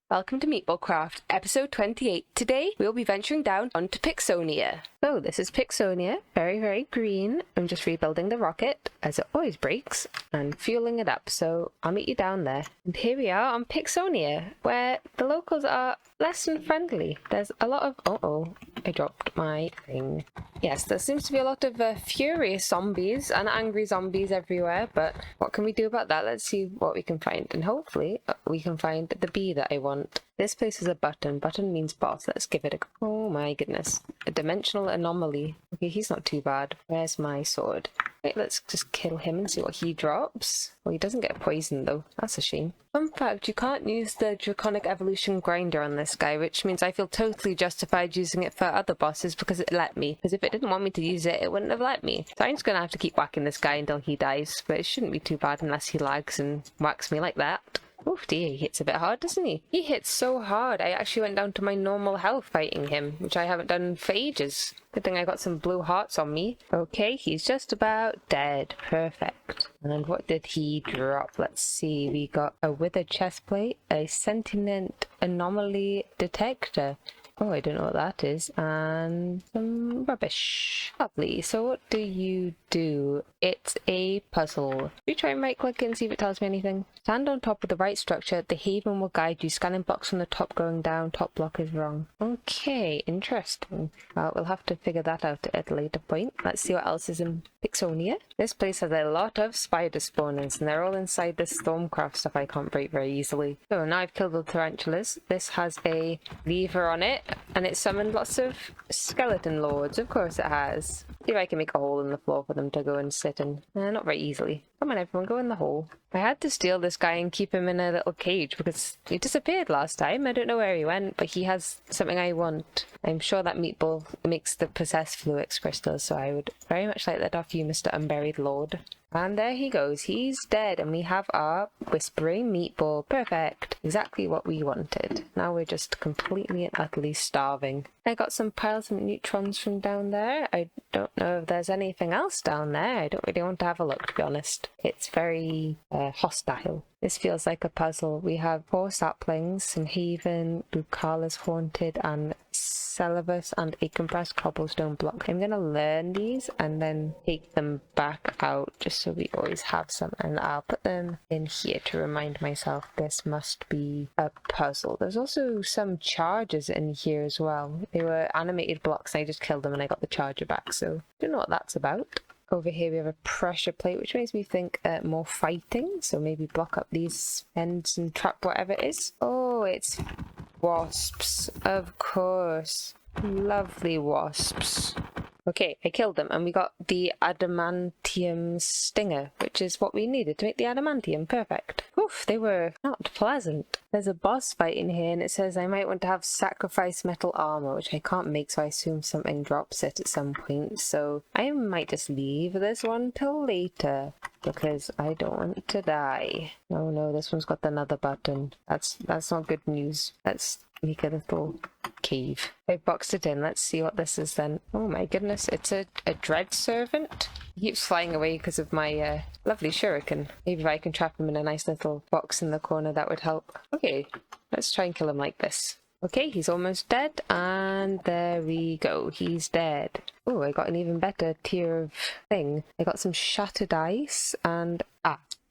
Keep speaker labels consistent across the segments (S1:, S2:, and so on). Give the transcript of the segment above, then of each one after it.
S1: Welcome to MeatballCraft, episode 28. Today, we'll be venturing down onto Pixonia. So, this is Pixonia, very, very green. I'm just rebuilding the rocket, as it always breaks, and fueling it up, so I'll meet you down there. And here we are on Pixonia, where the locals are less than friendly. There's a lot of... Uh-oh, I dropped my thing. Yes, there seems to be a lot of furious zombies and angry zombies everywhere, but what can we do about that? Let's see what we can find, and hopefully we can find the bee that I want. This place is a button. Button means boss. Let's give it a... Oh my goodness. A dimensional anomaly. Okay, he's not too bad. Where's my sword? Wait, let's just kill him and see what he drops. Well, he doesn't get poisoned though. That's a shame. Fun fact, you can't use the Draconic Evolution grinder on this guy, which means I feel totally justified using it for other bosses because it let me. Because if it didn't want me to use it, it wouldn't have let me. So I'm just going to have to keep whacking this guy until he dies, but it shouldn't be too bad unless he lags and whacks me like that. Oof dear, he hits a bit hard, doesn't he? He hits so hard, I actually went down to my normal health fighting him, which I haven't done for ages. Good thing I got some blue hearts on me. Okay, he's just about dead. Perfect. And what did he drop? Let's see, we got a withered chestplate, a sentient anomaly detector. Oh, I don't know what that is. And some rubbish. Lovely. So what do you do? It's a puzzle. Should we try and right click it and see if it tells me anything? Stand on top of the right structure. The haven will guide you. Scanning box from the top going down. Top block is wrong. Okay, interesting. Well, we'll have to figure that out at a later point. Let's see what else is in Pixonia. This place has a lot of spider spawners and they're all inside this Stormcraft stuff I can't break very easily. So now I've killed the tarantulas. This has a lever on it. And it summoned lots of skeleton lords. Of course it has. See if I can make a hole in the floor for them to go and sit in. Not very easily. Come on everyone, go in the hole. I had to steal this guy and keep him in a little cage because he disappeared last time. I don't know where he went, but he has something I want. I'm sure that meatball makes the possessed fluix crystals, so I would very much like that off you, Mr. Unburied Lord. And there he goes. He's dead, and we have our whispering meatball. Perfect. Exactly what we wanted. Now we're just completely and utterly starving. I got some piles of neutrons from down there. I don't know if there's anything else down there. I don't really want to have a look, to be honest. It's very hostile. This feels like a puzzle. We have 4 saplings, some haven, Lucala's haunted, and Celibus, and a compressed cobblestone block. I'm going to learn these and then take them back out just so we always have some, and I'll put them in here to remind myself this must be a puzzle. There's also some charges in here as well. They were animated blocks and I just killed them and I got the charger back, so I don't know what that's about. Over here we have a pressure plate, which makes me think more fighting, so maybe block up these ends and trap whatever it is. Oh, it's wasps, of course. Lovely wasps. Okay, I killed them and we got the adamantium stinger, which is what we needed to make the adamantium. Perfect. Oof, they were not pleasant. There's a boss fight in here and it says I might want to have sacrifice metal armor, which I can't make, so I assume something drops it at some point. So I might just leave this one till later because I don't want to die. Oh no, this one's got another button. That's not good news. Let's make a little cave. I boxed it in. Let's see what this is then. Oh my goodness, it's a dread servant. He keeps flying away because of my lovely shuriken. Maybe if I can trap him in a nice little box in the corner, that would help. Okay, let's try and kill him like this. Okay, he's almost dead, and there we go. He's dead. Oh, I got an even better tier of thing. I got some shattered ice and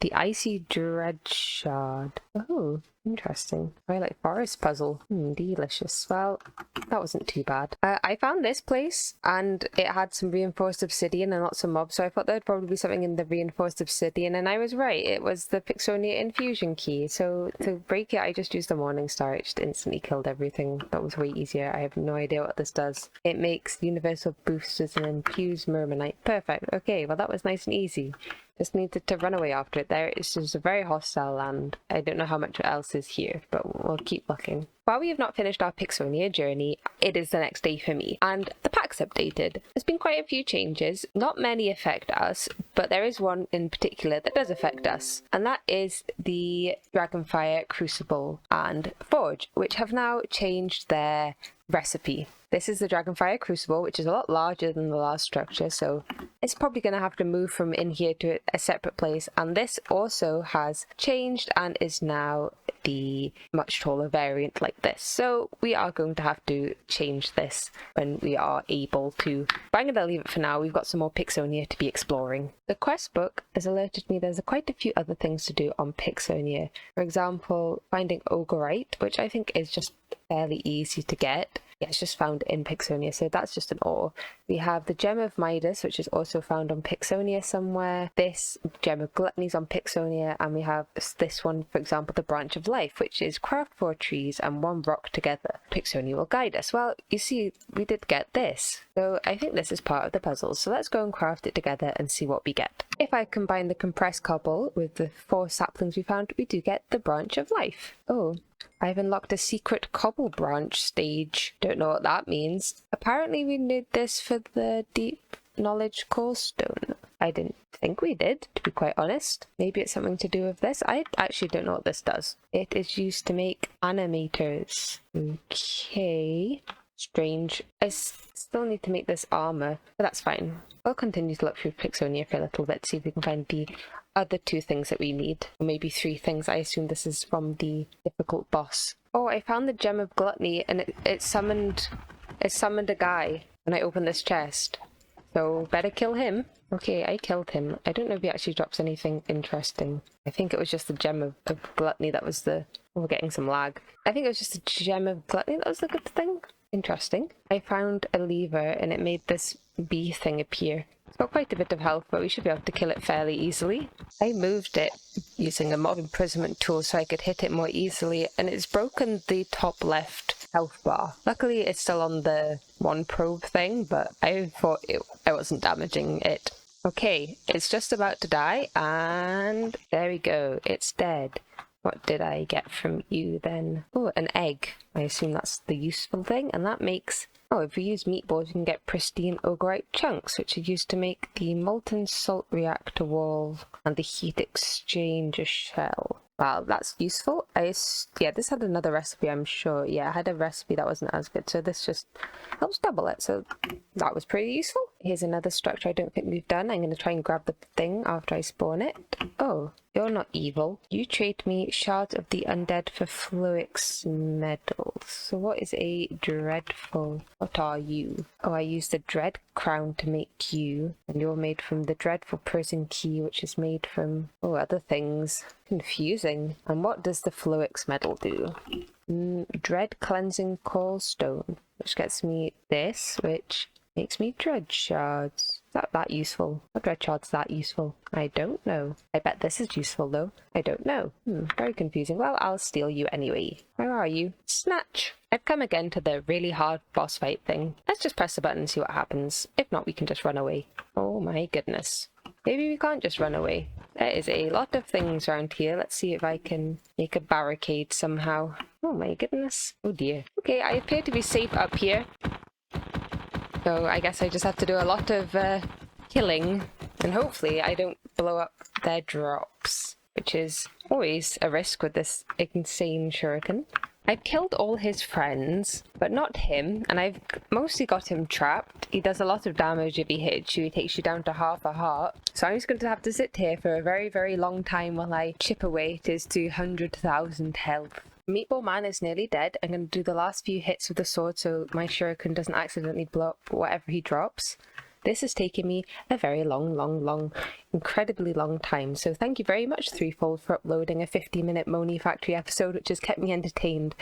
S1: the icy dread shard. Oh, interesting. I like forest puzzle. Delicious. Well, that wasn't too bad. I found this place and it had some reinforced obsidian and lots of mobs, so I thought there'd probably be something in the reinforced obsidian, and I was right. It was the Pixonia infusion key. So to break it, I just used the morning star. It just instantly killed everything. That was way easier. I have no idea what this does. It makes universal boosters and infused murmanite. Perfect. Okay, well that was nice and easy. Just needed to run away after it there. It's just a very hostile land. I don't know how much else is here, but we'll keep looking. While we have not finished our Pixonia journey, it is the next day for me, and the pack's updated. There's been quite a few changes. Not many affect us, but there is one in particular that does affect us, and that is the Dragonfire Crucible and Forge, which have now changed their recipe. This is the Dragonfire Crucible, which is a lot larger than the last structure, so it's probably going to have to move from in here to a separate place. And this also has changed and is now the much taller variant like this. So we are going to have to change this when we are able to. But I'm going to leave it for now. We've got some more Pixonia to be exploring. The quest book has alerted me there's quite a few other things to do on Pixonia. For example, finding Ogreite, which I think is just fairly easy to get. Yeah, it's just found in Pixonia, so that's just an ore. We have the Gem of Midas, which is also found on Pixonia somewhere. This Gem of Gluttony is on Pixonia, and we have this one, for example, the Branch of Life, which is craft 4 trees and 1 rock together. Pixonia will guide us. Well, you see, we did get this, so I think this is part of the puzzle. So let's go and craft it together and see what we get. If I combine the compressed cobble with the 4 saplings we found, we do get the Branch of Life. Oh, I've unlocked a secret cobble branch stage. Don't know what that means. Apparently we need this for the deep knowledge core stone. I didn't think we did, to be quite honest. Maybe it's something to do with this. I actually don't know what this does. It is used to make animators. Okay. Strange. I still need to make this armor, but that's fine. We'll continue to look through Pixonia for a little bit, see if we can find the other 2 things that we need. Or maybe 3 things. I assume this is from the difficult boss. Oh, I found the Gem of Gluttony, and it summoned a guy when I opened this chest. So better kill him. Okay, I killed him. I don't know if he actually drops anything interesting. I think it was just the Gem of Gluttony that was the... Oh, we're getting some lag. I think it was just the Gem of Gluttony that was the good thing. Interesting. I found a lever and it made this bee thing appear. It's got quite a bit of health, but we should be able to kill it fairly easily. I moved it using a mob imprisonment tool so I could hit it more easily, and it's broken the top left health bar. Luckily it's still on the 1 probe thing, but I thought I wasn't damaging it. Okay, it's just about to die, and there we go, it's dead. What did I get from you then? Oh, an egg. I assume that's the useful thing, and that makes... Oh, if we use meatballs, we can get pristine Ogreite chunks, which are used to make the molten salt reactor wall and the heat exchanger shell. Wow, that's useful. Yeah, this had another recipe, I'm sure. Yeah, I had a recipe that wasn't as good, so this just helps double it. So that was pretty useful. Here's another structure I don't think we've done. I'm going to try and grab the thing after I spawn it. Oh, you're not evil. You trade me shards of the undead for Fluix medals. So what is a dreadful? What are you? Oh, I used the dread crown to make you, and you're made from the dreadful Perusing key, which is made from other things. Confusing. And what does the Fluix medal do? Dread cleansing coal stone, which gets me this, which makes me dread shards. Is that useful? Are dread shards that useful? I don't know. I bet this is useful though. I don't know. Very confusing. Well, I'll steal you anyway. Where are you? Snatch! I've come again to the really hard boss fight thing. Let's just press the button and see what happens. If not, we can just run away. Oh my goodness. Maybe we can't just run away. There is a lot of things around here. Let's see if I can make a barricade somehow. Oh my goodness. Oh dear. Okay, I appear to be safe up here. So I guess I just have to do a lot of killing, and hopefully I don't blow up their drops, which is always a risk with this insane shuriken. I've killed all his friends, but not him, and I've mostly got him trapped. He does a lot of damage if he hits you. He takes you down to half a heart. So I'm just going to have to sit here for a very, very long time while I chip away at his 200,000 health. Meatball Man is nearly dead. I'm going to do the last few hits with the sword so my shuriken doesn't accidentally blow up whatever he drops. This has taken me a very long, incredibly long time, so thank you very much, Threefold, for uploading a 50-minute Moni Factory episode, which has kept me entertained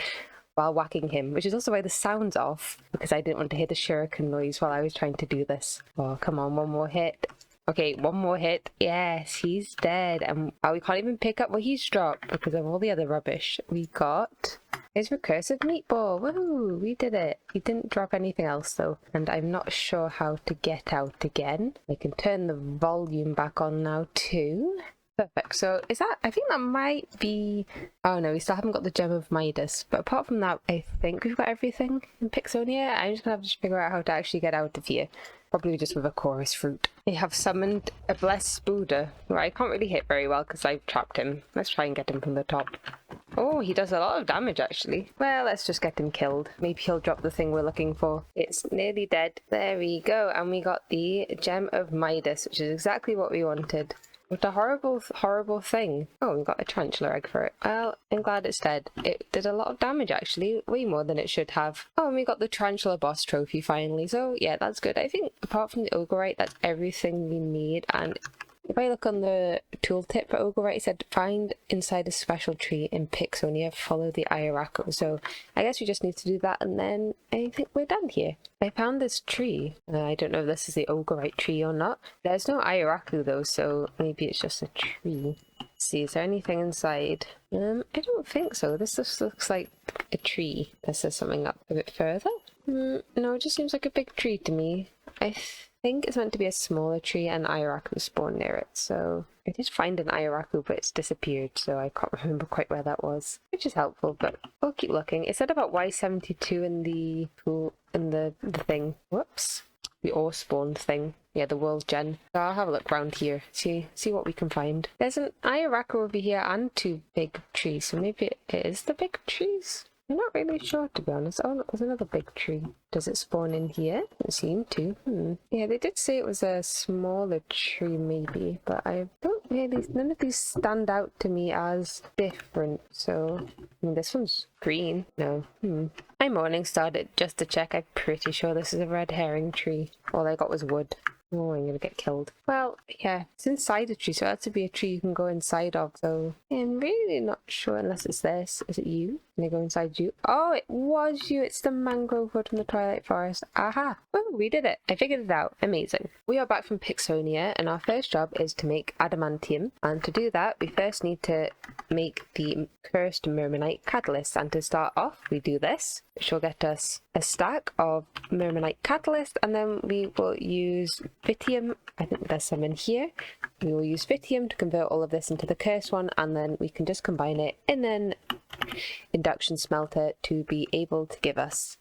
S1: while whacking him, which is also why the sound's off, because I didn't want to hear the shuriken noise while I was trying to do this. Oh, come on, one more hit. Okay, one more hit. Yes, he's dead. And we can't even pick up what he's dropped because of all the other rubbish. We got his recursive meatball. Woohoo! We did it. He didn't drop anything else though. And I'm not sure how to get out again. I can turn the volume back on now too. Perfect. So is that, I think that might be, oh no, we still haven't got the Gem of Midas. But apart from that, I think we've got everything in Pixonia. I'm just going to have to figure out how to actually get out of here. Probably just with a chorus fruit. They have summoned a blessed Buddha, who I can't really hit very well because I've trapped him. Let's try and get him from the top. Oh, he does a lot of damage actually. Well, let's just get him killed. Maybe he'll drop the thing we're looking for. It's nearly dead. There we go. And we got the Gem of Midas, which is exactly what we wanted. What a horrible, horrible thing. Oh, we got a tarantula egg for it. Well, I'm glad it's dead. It did a lot of damage actually, way more than it should have. Oh, and we got the tarantula boss trophy finally. So yeah, that's good. I think apart from the ogreite, that's everything we need. And if I look on the tooltip for ogreite, it said find inside a special tree in Pixonia, follow the Ayaraku. So I guess we just need to do that and then I think we're done here. I found this tree. I don't know if this is the ogreite tree or not. There's no Ayaraku though, so maybe it's just a tree. Let's see, is there anything inside? I don't think so. This just looks like a tree. This says something up a bit further. No, it just seems like a big tree to me. I think it's meant to be a smaller tree and Ayaraku spawn near it, so I did find an Ayaraku but it's disappeared, so I can't remember quite where that was, which is helpful, but we'll keep looking. It said about Y72 in the pool, in the thing. Whoops. The ore spawn thing. Yeah, the world gen. So I'll have a look around here, see what we can find. There's an Ayaraku over here and two big trees, so maybe it is the big trees? I'm not really sure, to be honest. Oh, look, there's another big tree. Does it spawn in here? It seemed to. Yeah, they did say it was a smaller tree, maybe, but I don't really... None of these stand out to me as different, so... I mean, this one's green. No. My morning started just to check. I'm pretty sure this is a red herring tree. All I got was wood. Oh, I'm gonna get killed. Well, yeah, it's inside a tree, so it has to be a tree you can go inside of, so I'm really not sure unless it's this. Is it you? Can I go inside you? Oh, it was you! It's the mangrove wood from the Twilight Forest. Aha! Oh, we did it! I figured it out. Amazing. We are back from Pixonia, and our first job is to make adamantium, and to do that, we first need to make the cursed mermanite catalyst, and to start off, we do this, which will get us a stack of mermanite catalyst, and then we will use Vitium. I think there's some in here. We will use Vitium to convert all of this into the cursed one, and then we can just combine it in an induction smelter to be able to give us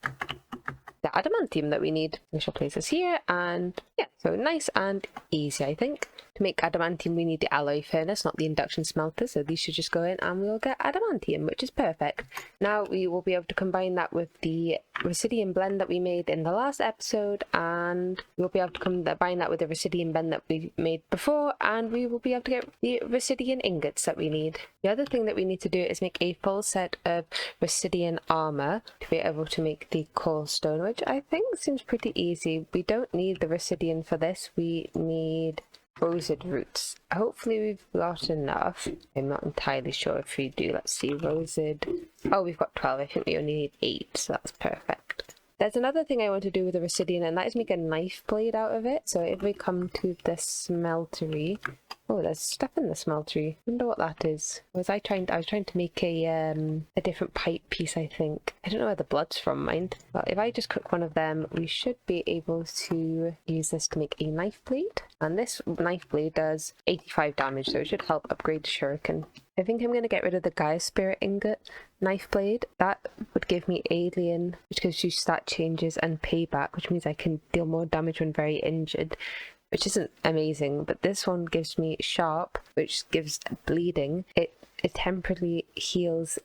S1: the adamantium that we need. We shall place this here, and yeah, so nice and easy, I think. To make adamantium, we need the alloy furnace, not the induction smelter, so these should just go in and we'll get adamantium, which is perfect. Now we will be able to combine that with the Residium blend that we made in the last episode, and we'll be able to combine that with the Residium blend that we made before, and we will be able to get the Residian ingots that we need. The other thing that we need to do is make a full set of Residian armor to be able to make the cobblestone, which I think seems pretty easy. We don't need the Residian for this, we need rosewood roots. Hopefully we've got enough. I'm not entirely sure if we do. Let's see, rosewood. Oh, we've got 12. I think we only need 8, so that's perfect. There's another thing I want to do with the Residian, and that is make a knife blade out of it. So if we come to the smeltery... Oh, there's stuff in the smeltery. I wonder what that is. I was trying to make a different pipe piece, I think. I don't know where the blood's from, mind. But if I just cook one of them, we should be able to use this to make a knife blade. And this knife blade does 85 damage, so it should help upgrade the shuriken. I think I'm going to get rid of the Gaia Spirit Ingot knife blade. That would give me Alien, which gives you stat changes, and Payback, which means I can deal more damage when very injured, which isn't amazing, but this one gives me Sharp, which gives bleeding. It temporarily heals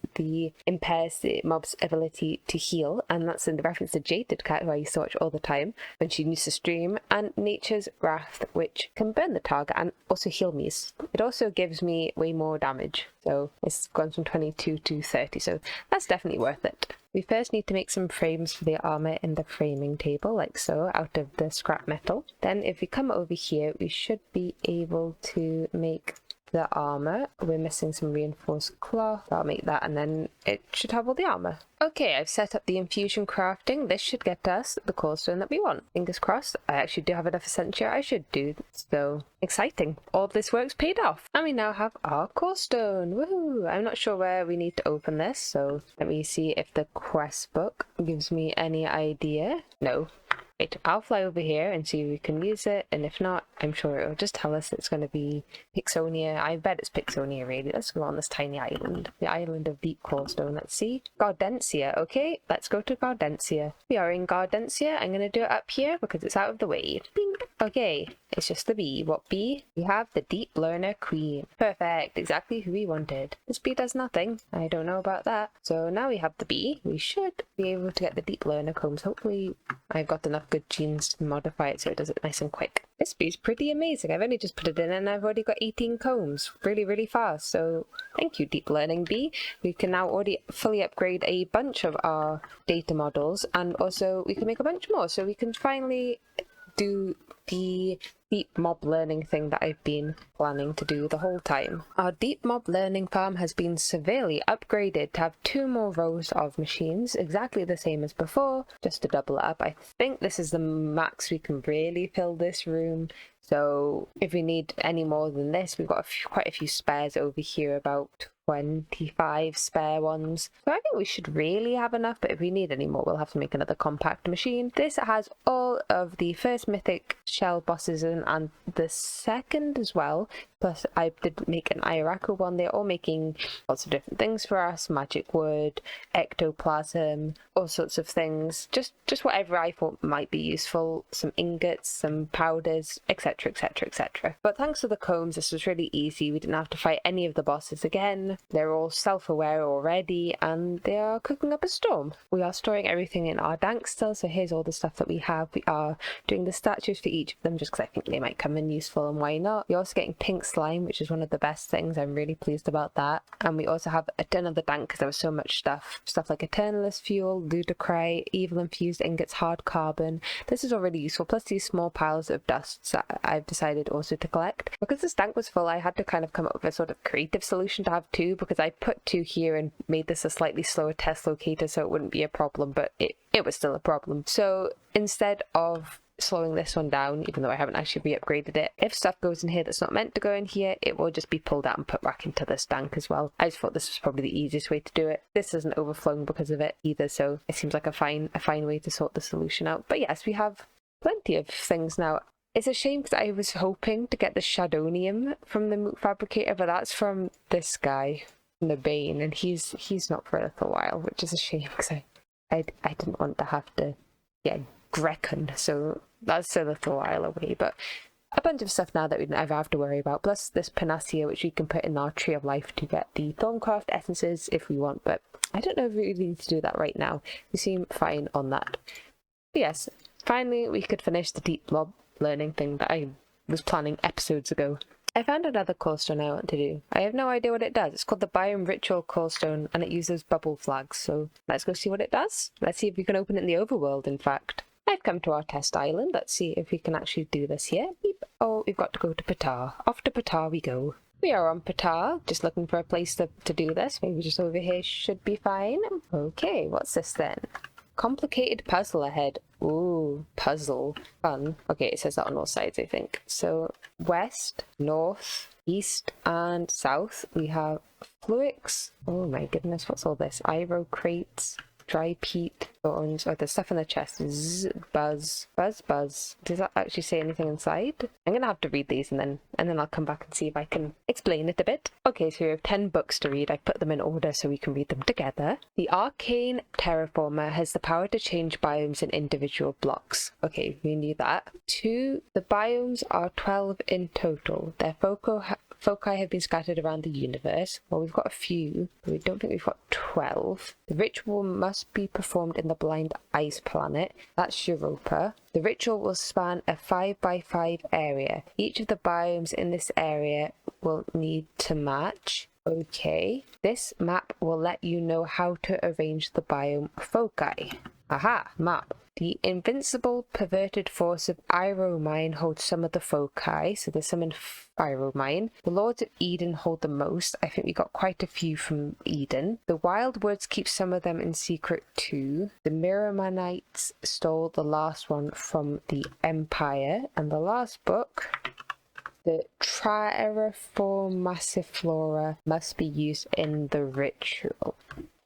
S1: impairs the mob's ability to heal, and that's in the reference to Jaded Cat, who I used to watch all the time when she used to stream, and Nature's Wrath, which can burn the target and also heal me. It also gives me way more damage, so it's gone from 22 to 30, so that's definitely worth it. We first need to make some frames for the armor in the framing table, like so, out of the scrap metal. Then if we come over here, we should be able to make the armor. We're missing some reinforced cloth. I'll make that, and then it should have all the armor. Okay, I've set up the infusion crafting. This should get us the cobblestone that we want. Fingers crossed. I actually do have enough essential. I should do. So exciting. All this work's paid off. And we now have our cobblestone. Woohoo! I'm not sure where we need to open this, so let me see if the quest book gives me any idea. No. Wait, I'll fly over here and see if we can use it, and if not, I'm sure it'll just tell us it's going to be Pixonia. I bet it's Pixonia, really. Let's go on this tiny island. The island of deep coalstone. Let's see. Gardensia. Okay, let's go to Gardensia. We are in Gardensia. I'm going to do it up here because it's out of the way. Bing. Okay, it's just the bee. What bee? We have the Deep Learner Queen. Perfect. Exactly who we wanted. This bee does nothing. I don't know about that. So now we have the bee. We should be able to get the Deep Learner combs. Hopefully I've got enough good genes to modify it so it does it nice and quick. This bee's pretty amazing. I've only just put it in and I've already got 18 combs really, really fast. So thank you, Deep Learning Bee. We can now already fully upgrade a bunch of our data models, and also we can make a bunch more. So we can finally do the deep mob learning thing that I've been planning to do the whole time. Our deep mob learning farm has been severely upgraded to have 2 more rows of machines, exactly the same as before, just to double it up. I think this is the max we can really fill this room. So if we need any more than this, we've got quite a few spares over here, about 25 spare ones. So I think we should really have enough, but if we need any more, we'll have to make another compact machine. This has all of the first mythic shell bosses in, and the second as well. Plus I did make an Ayaraku one. They're all making lots of different things for us. Magic wood, ectoplasm, all sorts of things. Just whatever I thought might be useful. Some ingots, some powders, etc, etc, etc. But thanks to the combs, this was really easy. We didn't have to fight any of the bosses again. They're all self-aware already, and they are cooking up a storm. We are storing everything in our dank still, so here's all the stuff that we have. We are doing the statues for each of them just because I think they might come in useful, and why not? You're also getting pink slime, which is one of the best things. I'm really pleased about that. And we also have a ton of the dank because there was so much stuff like Eternalist fuel, ludicrite, evil infused ingots, hard carbon. This is all really useful, plus these small piles of dusts that I've decided also to collect. Because this tank was full, I had to kind of come up with a sort of creative solution to have 2, because I put 2 here and made this a slightly slower test locator so it wouldn't be a problem, but it was still a problem. So instead of slowing this one down, even though I haven't actually re-upgraded it, if stuff goes in here that's not meant to go in here, it will just be pulled out and put back into this tank as well. I just thought this was probably the easiest way to do it. This isn't overflowing because of it either, so it seems like a fine way to sort the solution out. But yes, we have plenty of things now. It's a shame because I was hoping to get the Shadonium from the Moot Fabricator, but that's from this guy, from the Bane, and he's not for a little while, which is a shame because I didn't want to have to get Grekon, so that's a little while away. But a bunch of stuff now that we don't ever have to worry about, plus this Panacea, which we can put in our Tree of Life to get the Thorncraft essences if we want, but I don't know if we really need to do that right now. We seem fine on that. But yes, finally we could finish the deep mob learning thing that I was planning episodes ago. I found another coalstone I want to do. I have no idea what it does. It's called the Biome Ritual Coalstone, and it uses bubble flags, so let's go see what it does. Let's see if we can open it in the overworld, in fact. I've come to our test island. Let's see if we can actually do this here. Beep. Oh, we've got to go to Patar. Off to Patar we go. We are on Patar, just looking for a place to do this. Maybe just over here should be fine. Okay, what's this then? Complicated puzzle ahead. Ooh, puzzle. Fun. Okay, it says that on all sides, I think. So, west, north, east, and south, we have Fluix. Oh my goodness, what's all this? Iro crates, dry peat, thorns. Oh, there's stuff in the chest. Zzz, buzz, buzz, buzz. Does that actually say anything inside? I'm gonna have to read these and then I'll come back and see if I can explain it a bit. Okay, so we have 10 books to read. I put them in order so we can read them together. The Arcane Terraformer has the power to change biomes in individual blocks. Okay, we knew that. 2. The biomes are 12 in total. Their foci have been scattered around the universe. Well, we've got a few, but we don't think we've got 12. The ritual must be performed in the Blind Ice planet. That's Europa. The ritual will span a 5x5 area. Each of the biomes in this area will need to match. Okay. This map will let you know how to arrange the biome foci. Aha! Map. The invincible perverted force of Iromine holds some of the foci, so there's some in Iromine. The Lords of Eden hold the most. I think we got quite a few from Eden. The Wild Woods keep some of them in secret too. The Miramanites stole the last one from the Empire. And the last book, the Trieriform Massiflora, must be used in the ritual.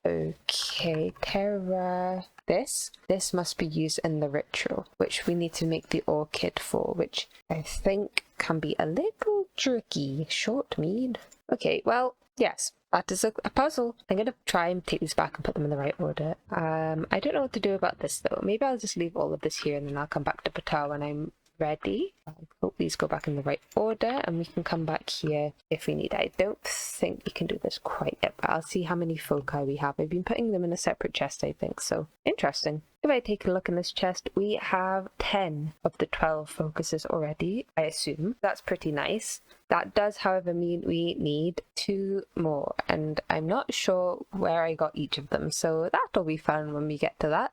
S1: Okay, Terra. this. This must be used in the ritual, which we need to make the orchid for, which I think can be a little tricky. Short mead. Okay, well, yes, that is a puzzle. I'm going to try and take these back and put them in the right order. I don't know what to do about this, though. Maybe I'll just leave all of this here and then I'll come back to Pata when I'm ready. I hope these go back in the right order and we can come back here if we need. I don't think we can do this quite yet, but I'll see how many foci we have. I've been putting them in a separate chest, I think, so interesting. If I take a look in this chest, we have 10 of the 12 focuses already, I assume. That's pretty nice. That does, however, mean we need 2 more, and I'm not sure where I got each of them, so that'll be fun when we get to that.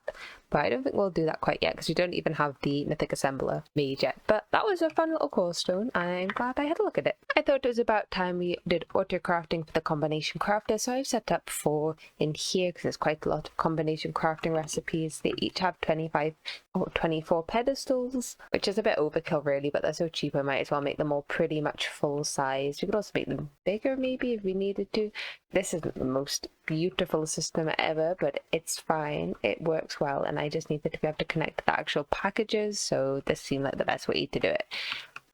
S1: But I don't think we'll do that quite yet, because we don't even have the Mythic Assembler made yet. But that was a fun little core stone, and I'm glad I had a look at it. I thought it was about time we did auto-crafting for the combination crafter, so I've set up 4 in here, because there's quite a lot of combination crafting recipes. They each have 25 or 24 pedestals, which is a bit overkill really, but they're so cheap I might as well make them all pretty much full size. We could also make them bigger maybe if we needed to. This isn't the most beautiful system ever, but it's fine. It works well, and I just needed to be able to connect to the actual packages, so this seemed like the best way to do it.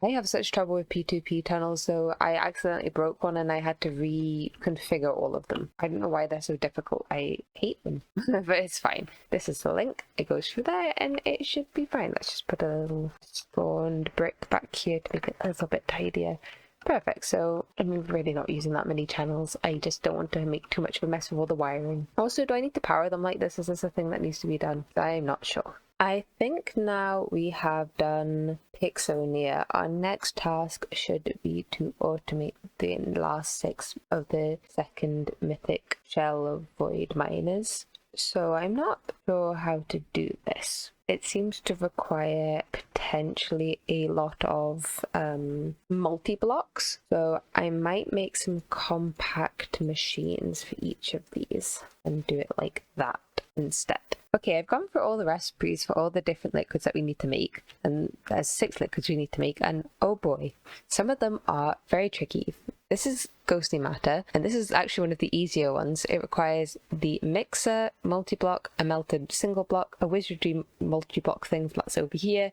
S1: I have such trouble with P2P tunnels though. I accidentally broke one and I had to reconfigure all of them. I don't know why they're so difficult. I hate them. But it's fine. This is the link. It goes through there and it should be fine. Let's just put a little spawned brick back here to make it a little bit tidier. Perfect. So I'm really not using that many channels. I just don't want to make too much of a mess with all the wiring. Also, do I need to power them like this? Is this a thing that needs to be done? I'm not sure. I think now we have done Pixonia. Our next task should be to automate the last 6 of the second mythic shell of void miners. So I'm not sure how to do this. It seems to require potentially a lot of multi-blocks. So I might make some compact machines for each of these and do it like that instead. Okay, I've gone through all the recipes for all the different liquids that we need to make, and there's 6 liquids we need to make, and oh boy, some of them are very tricky. This is ghostly matter, and this is actually one of the easier ones. It requires the mixer, multi-block, a melted single block, a wizardry multi-block thing that's over here,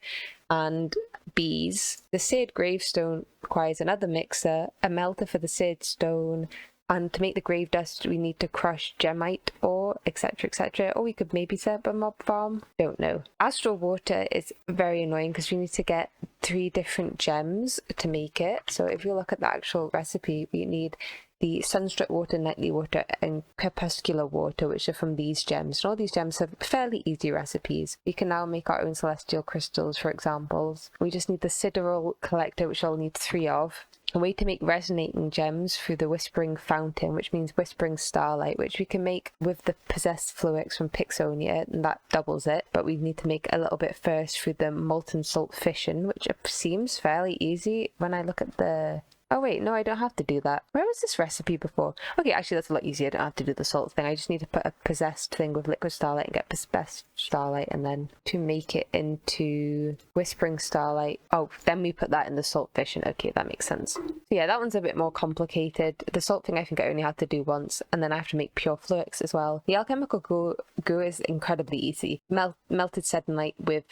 S1: and bees. The seared gravestone requires another mixer, a melter for the seared stone, and to make the grave dust we need to crush gemite ore, etc, etc. Or we could maybe set up a mob farm, don't know. Astral water is very annoying because we need to get 3 different gems to make it. So if you look at the actual recipe, we need the sunstruck water, nightly water, and crepuscular water, which are from these gems. And all these gems have fairly easy recipes. We can now make our own celestial crystals, for example. We just need the sideral collector, which I'll need 3 of. A way to make resonating gems through the Whispering Fountain, which means Whispering Starlight, which we can make with the Possessed Fluix from Pixonia, and that doubles it. But we need to make a little bit first through the Molten Salt Fission, which seems fairly easy when I look at the... Oh wait, no, I don't have to do that. Where was this recipe before? Okay, actually that's a lot easier. I don't have to do the salt thing. I just need to put a possessed thing with liquid starlight and get possessed starlight, and then to make it into Whispering Starlight. Oh, then we put that in the salt fission. Okay, that makes sense. So yeah, that one's a bit more complicated. The salt thing I think I only have to do once, and then I have to make pure fluix as well. The alchemical goo is incredibly easy. Melted sedenite with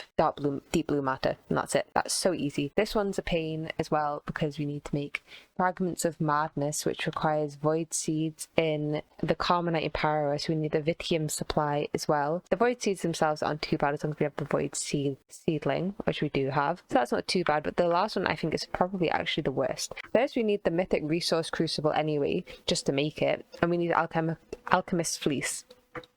S1: deep blue matter, and that's it. That's so easy. This one's a pain as well because we need to make Fragments of Madness, which requires void seeds in the Carmenite Power, so we need a Vitium supply as well. The void seeds themselves aren't too bad as long as we have the void seedling, which we do have. So that's not too bad, but the last one I think is probably actually the worst. First we need the Mythic Resource Crucible anyway, just to make it, and we need Alchemist's Fleece.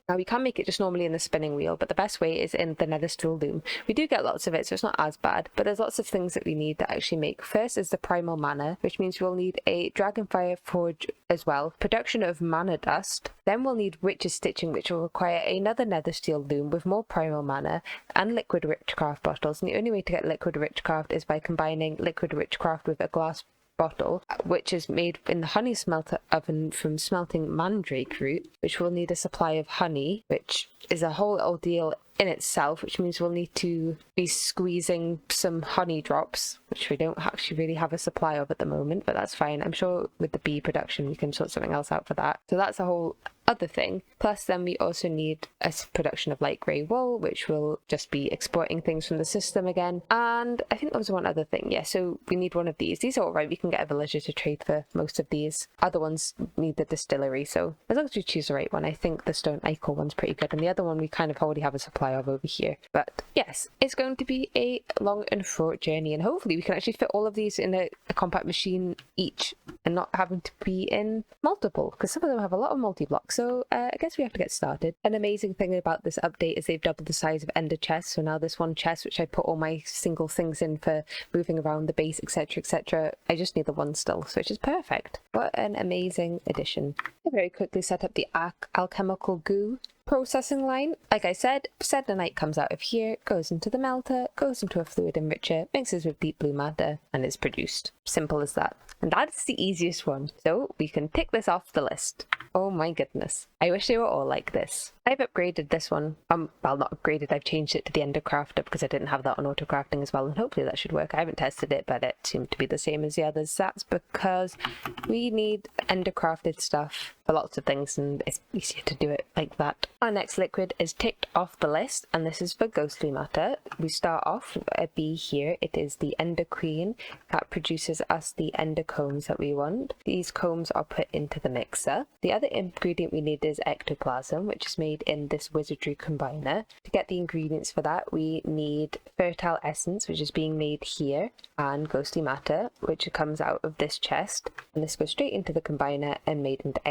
S1: Now we can make it just normally in the spinning wheel, but the best way is in the nether steel loom. We do get lots of it, so it's not as bad, but there's lots of things that we need to actually make. First is the primal mana, which means we'll need a dragonfire forge as well, production of mana dust, then we'll need witch's stitching, which will require another nether steel loom with more primal mana, and liquid witchcraft bottles. And the only way to get liquid witchcraft is by combining liquid witchcraft with a glass bottle, which is made in the honey smelter oven from smelting mandrake root, which will need a supply of honey, which is a whole ordeal in itself, which means we'll need to be squeezing some honey drops, which we don't actually really have a supply of at the moment, but that's fine. I'm sure with the bee production we can sort something else out for that. So that's a whole other thing. Plus then we also need a production of light grey wool, which will just be exporting things from the system again. And I think there was one other thing. Yeah, so we need one of these. These are alright, we can get a villager to trade for most of these. Other ones need the distillery, so as long as we choose the right one. I think the stone ichor one's pretty good, and the other one we kind of already have a supply of over here. But yes, it's going to be a long and fraught journey, and hopefully we can actually fit all of these in a compact machine each and not having to be in multiple, because some of them have a lot of multi-blocks. So I guess we have to get started. An amazing thing about this update is they've doubled the size of ender chests. So now this one chest, which I put all my single things in for moving around the base, etc, etc, I just need the one still, so which is perfect. What an amazing addition. I very quickly set up the alchemical goo processing line. Like I said, selenite comes out of here, goes into the melter, goes into a fluid enricher, mixes with deep blue matter, and is produced. Simple as that. And that's the easiest one. So we can tick this off the list. Oh my goodness. I wish they were all like this. I've upgraded this one. Well, not upgraded, I've changed it to the ender crafter because I didn't have that on auto crafting as well, and hopefully that should work. I haven't tested it, but it seemed to be the same as the others. That's because we need ender crafted stuff for lots of things, and it's easier to do it like that. Our next liquid is ticked off the list, and this is for ghostly matter. We start off with a bee here. It is the ender queen that produces us the ender combs that we want. These combs are put into the mixer. The other ingredient we need is ectoplasm, which is made in this wizardry combiner. To get the ingredients for that, we need fertile essence, which is being made here, and ghostly matter, which comes out of this chest, and this goes straight into the combiner and made into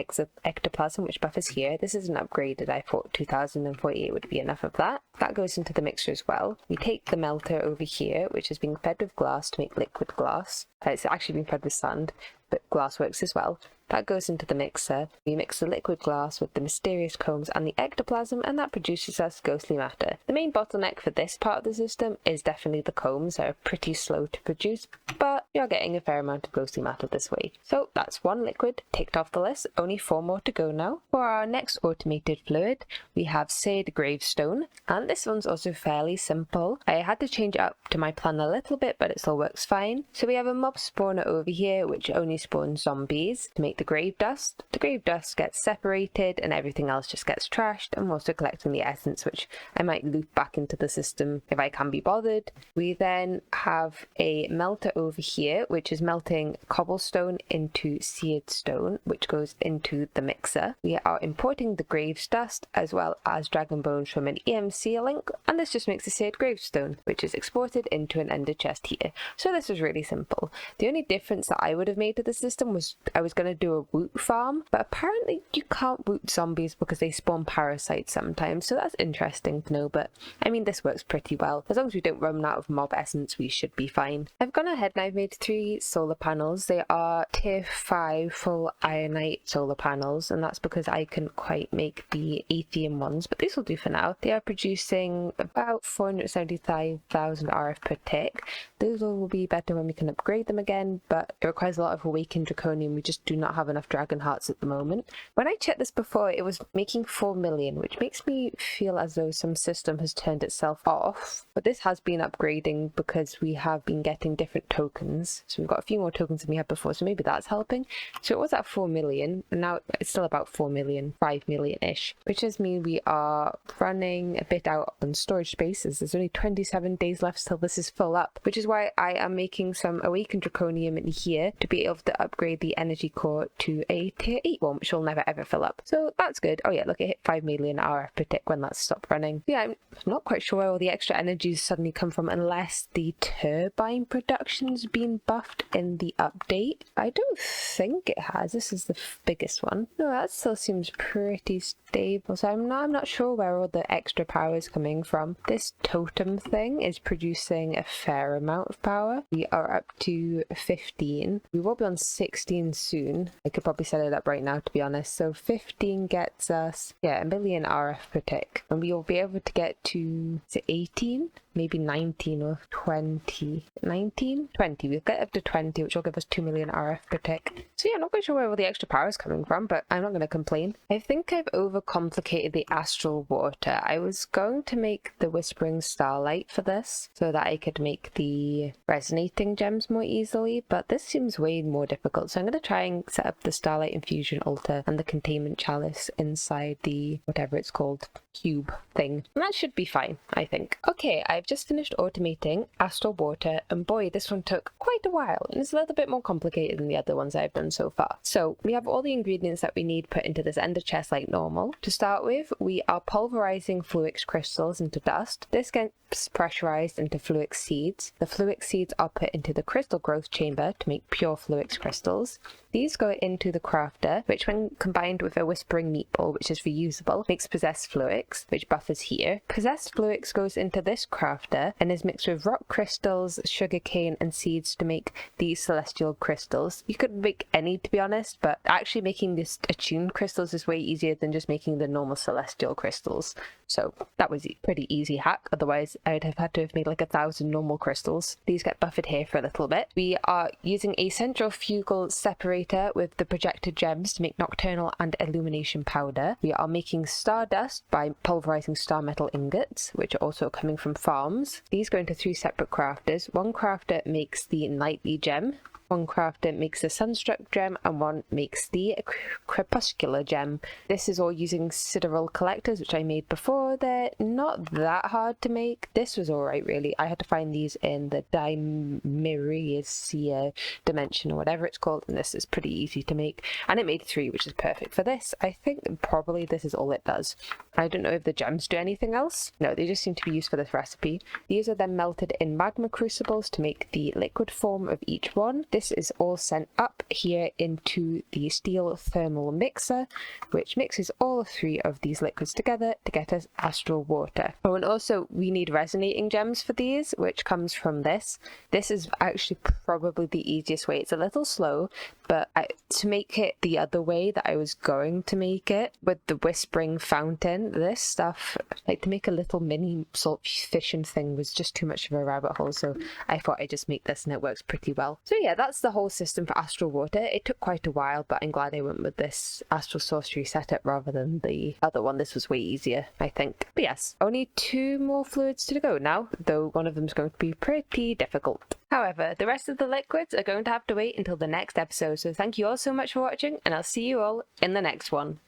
S1: ectoplasm, which buffers here. This isn't upgraded. I thought 2048 would be enough of that. That goes into the mixer as well. We take the melter over here, which is being fed with glass to make liquid glass. It's actually being fed with sand, but glass works as well. That goes into the mixer. We mix the liquid glass with the mysterious combs and the ectoplasm, and that produces us ghostly matter. The main bottleneck for this part of the system is definitely the combs. They're pretty slow to produce, but you're getting a fair amount of ghostly matter this way. So that's one liquid ticked off the list. Only 4 more to go now. For our next automated fluid, we have Seared Gravestone, and this one's also fairly simple. I had to change it up to my plan a little bit, but it still works fine. So we have a mob spawner over here, which only spawns zombies to make the grave dust. The grave dust gets separated and everything else just gets trashed. I'm also collecting the essence, which I might loop back into the system if I can be bothered. We then have a melter over here, which is melting cobblestone into seared stone, which goes into the mixer. We are importing the graves dust as well as dragon bones from an EMC link, and this just makes a seared gravestone, which is exported into an ender chest here. So this is really simple. The only difference that I would have made to the system was I was going to do a woot farm, but apparently you can't woot zombies because they spawn parasites sometimes, so that's interesting to know. But I mean, this works pretty well. As long as we don't run out of mob essence, we should be fine. I've gone ahead and I've made 3 solar panels. They are tier 5 full ironite solar panels, and that's because I couldn't quite make the Atheum ones, but these will do for now. They are producing about 475,000 RF per tick. Those will be better when we can upgrade them again, but it requires a lot of awakened draconium. We just do not have enough dragon hearts at the moment. When I checked this before, it was making 4 million, which makes me feel as though some system has turned itself off. But this has been upgrading because we have been getting different tokens. So we've got a few more tokens than we had before, so maybe that's helping. So it was at 4 million, and now it's still about 4 million, 5 million-ish, which does mean we are running a bit out on storage spaces. There's only 27 days left till this is full up, which is why I am making some awakened draconium in here to be able to upgrade the energy core to a tier 8 one, which will never ever fill up. So that's good. Oh yeah, look, it hit 5 million RF per tick when that stopped running. Yeah, I'm not quite sure where all the extra energies suddenly come from, unless the turbine production's been buffed in the update. I don't think it has. This is the biggest one. No, that still seems pretty stable, so I'm not sure where all the extra power is coming from. This totem thing is producing a fair amount of power. We are up to 15. We will be on on 16 soon. I could probably set it up right now, to be honest. So 15 gets us, yeah, a million RF per tick. And we will be able to get to, is it 18? Maybe 19 or 20. 19? 20. We'll get up to 20, which will give us 2 million RF per tick. So yeah, I'm not quite sure where all the extra power is coming from, but I'm not going to complain. I think I've overcomplicated the Astral water. I was going to make the Whispering Starlight for this, so that I could make the resonating gems more easily, but this seems way more difficult. So I'm going to try and set up the Starlight Infusion Altar and the Containment Chalice inside the, whatever it's called, cube thing. And that should be fine, I think. Okay, I've just finished automating Astral Water, and boy, this one took quite a while, and it's a little bit more complicated than the other ones I've done so far. So we have all the ingredients that we need put into this ender chest like normal. To start with, we are pulverizing Fluix crystals into dust. This gets pressurized into Fluix seeds. The Fluix seeds are put into the crystal growth chamber to make pure Fluix crystals. These go into the crafter, which when combined with a whispering meatball, which is reusable, makes possessed Fluix, which buffers here. Possessed Fluix goes into this crafter and is mixed with rock crystals, sugarcane, and seeds to make these celestial crystals. You could make any, to be honest, but actually making this attuned crystals is way easier than just making the normal celestial crystals. So that was a pretty easy hack. Otherwise, I would have had to have made like 1,000 normal crystals. These get buffered here for a little bit. We are using a centrifugal separator with the projected gems to make nocturnal and illumination powder. We are making stardust by pulverizing star metal ingots, which are also coming from farms. These go into 3 separate crafters. One crafter makes the nightly gem, one crafter makes the sunstruck gem, and one makes the crepuscular gem. This is all using sideral collectors, which I made before. They're not that hard to make. This was alright, really. I had to find these in the Dimeriacia dimension, or whatever it's called, and this is pretty easy to make. And it made 3, which is perfect for this. I think probably this is all it does. I don't know if the gems do anything else. No, they just seem to be used for this recipe. These are then melted in magma crucibles to make the liquid form of each one. This is all sent up here into the steel thermal mixer, which mixes all 3 of these liquids together to get us Astral Water. Oh, and also we need resonating gems for these, which comes from this. This is actually probably the easiest way. It's a little slow, but to make it the other way that I was going to make it with the whispering fountain, this stuff, like to make a little mini salt fishing thing was just too much of a rabbit hole, so I thought I'd just make this and it works pretty well. So yeah, that's the whole system for Astral Water. It took quite a while, but I'm glad I went with this Astral Sorcery setup rather than the other one. This was way easier, I think. But yes, only 2 more fluids to go now, though one of them is going to be pretty difficult. However, the rest of the liquids are going to have to wait until the next episode, so thank you all so much for watching, and I'll see you all in the next one.